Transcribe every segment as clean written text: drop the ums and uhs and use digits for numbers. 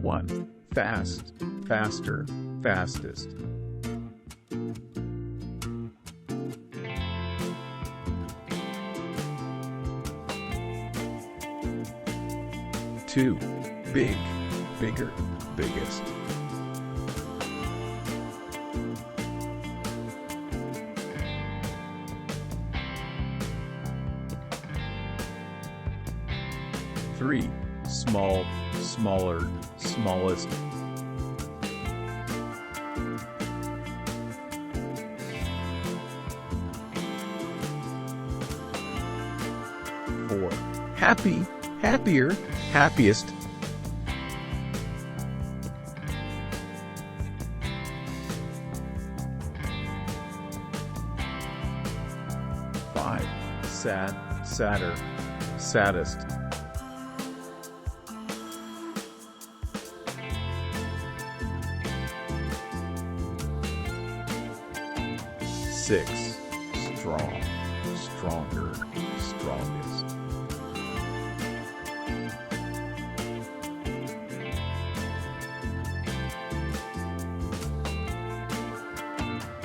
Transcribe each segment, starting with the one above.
1. Fast, faster, fastest. 2. Big, bigger, biggest. 3. Small, smaller, smallest. 4. Happy, happier, happiest. 5. Sad, sadder, saddest. 6. Strong, stronger, strongest.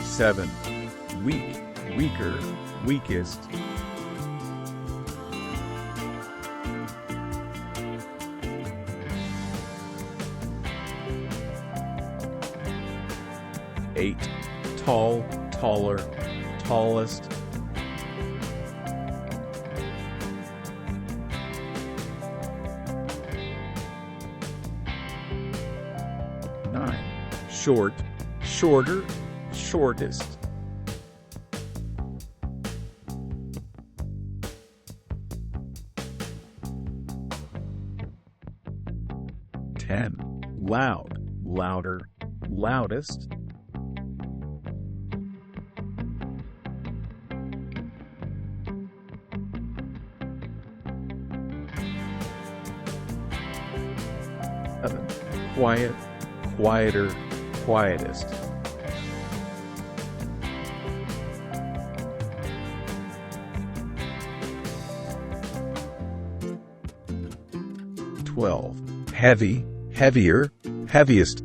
7. Weak, weaker, weakest. 8. Tall, taller, tallest. 9. Short, shorter, shortest. 10. Loud, louder, loudest. 11. Quiet, quieter, quietest. 12. Heavy, heavier, heaviest.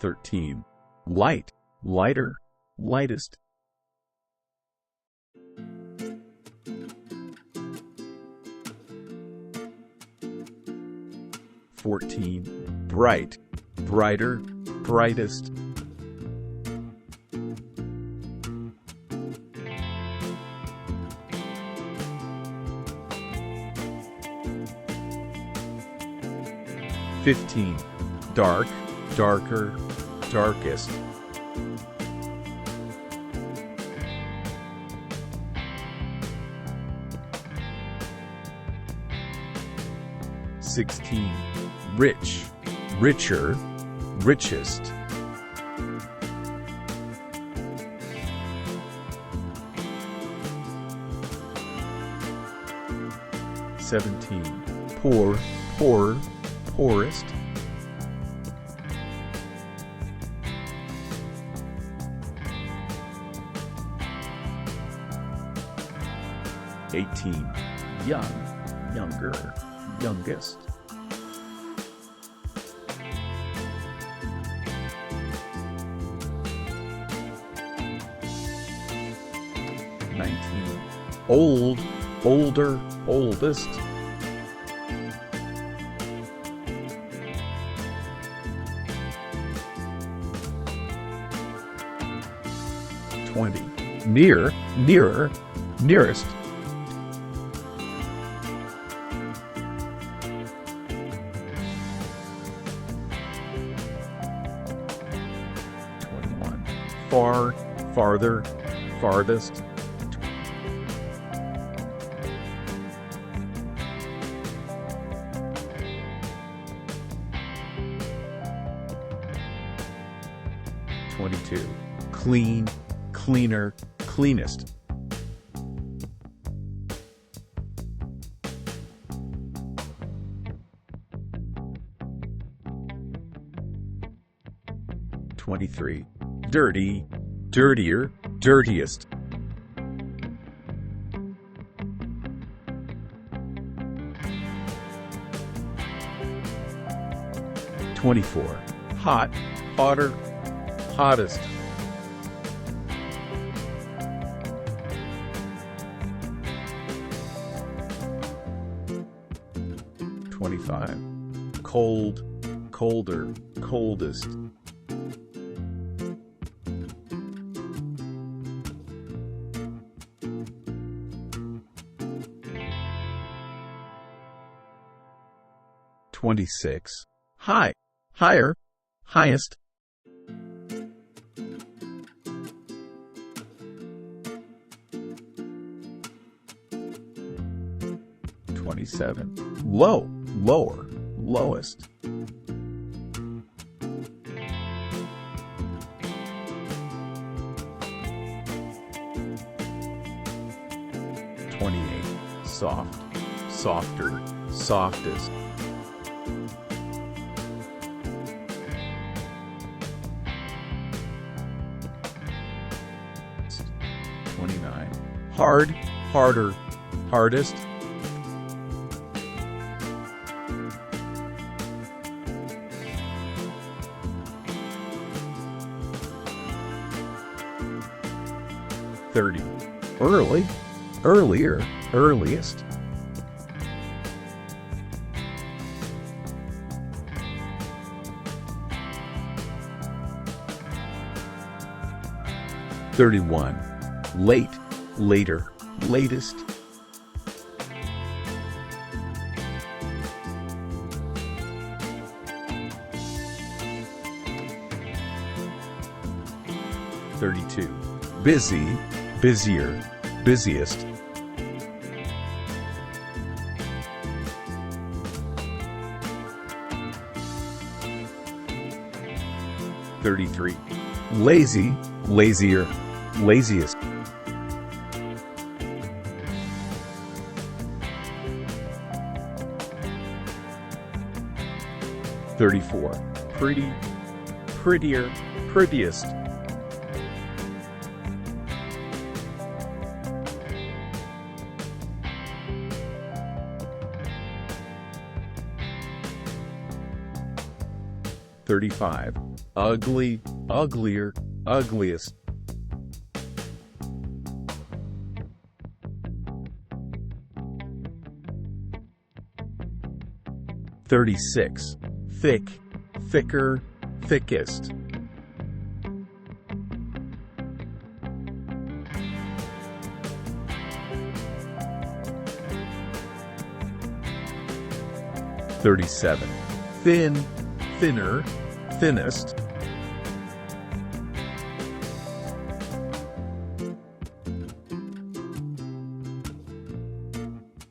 13. Light, lighter, lightest. 14. Bright, brighter, brightest. 15. Dark, darker, darkest. 16. Rich, richer, richest. 17. Poor, poorer, poorest. 18. Young, younger, youngest. 19. Old, older, oldest. 20. Near, nearer, nearest. 21. Far, farther, farthest. 22. Clean, cleaner, cleanest. 23. Dirty, dirtier, dirtiest. 24. Hot, hotter, hottest. 25. Cold, colder, coldest. 26. High, higher, highest. 27. Low, lower, lowest. 28. Soft, softer, softest. 29. Hard, harder, hardest. 30. Early, earlier, earliest. 31. Late, later, latest. 32. Busy, busier, busiest. 33. Lazy, lazier, laziest. 34. Pretty, prettier, prettiest. 35. Ugly, uglier, ugliest. 36. Thick, thicker, thickest. 37. Thin, thinner, thinnest.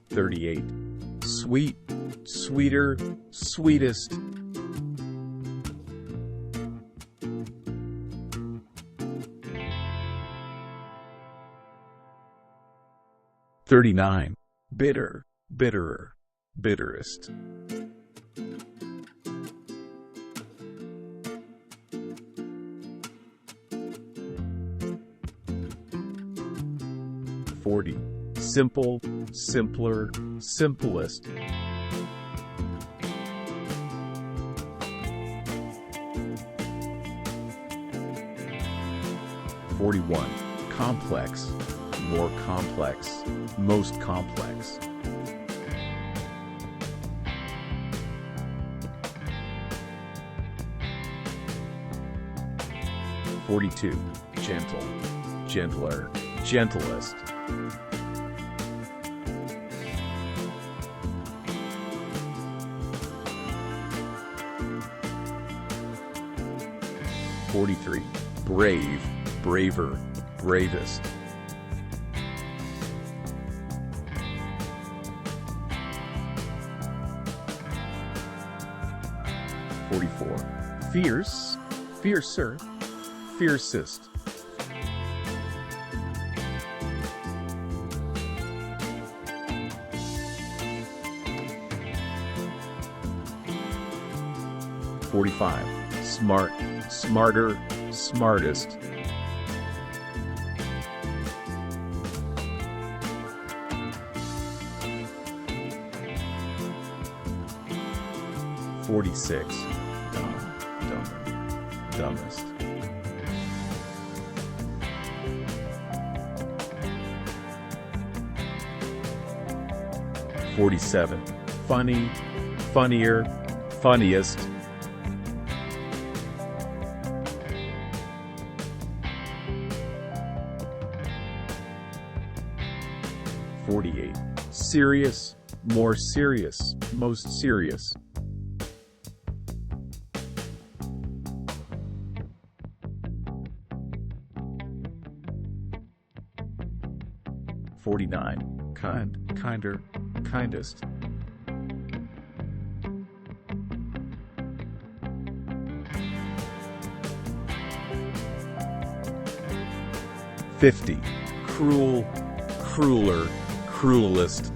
38. Sweet, sweeter, sweetest. 39. Bitter, bitterer, bitterest. 40. Simple, simpler, simplest. 41. Complex, more complex, most complex. 42. Gentle, gentler, gentlest. 43. Brave, braver, bravest. 44. Fierce, fiercer, fiercest. 45. Smart, smarter, smartest. 46. Dumb, dumber, dumbest. 47. Funny, funnier, funniest. 48. Serious, more serious, most serious. 49. Kind, kinder, kindest. 50. Cruel, crueler, cruelest.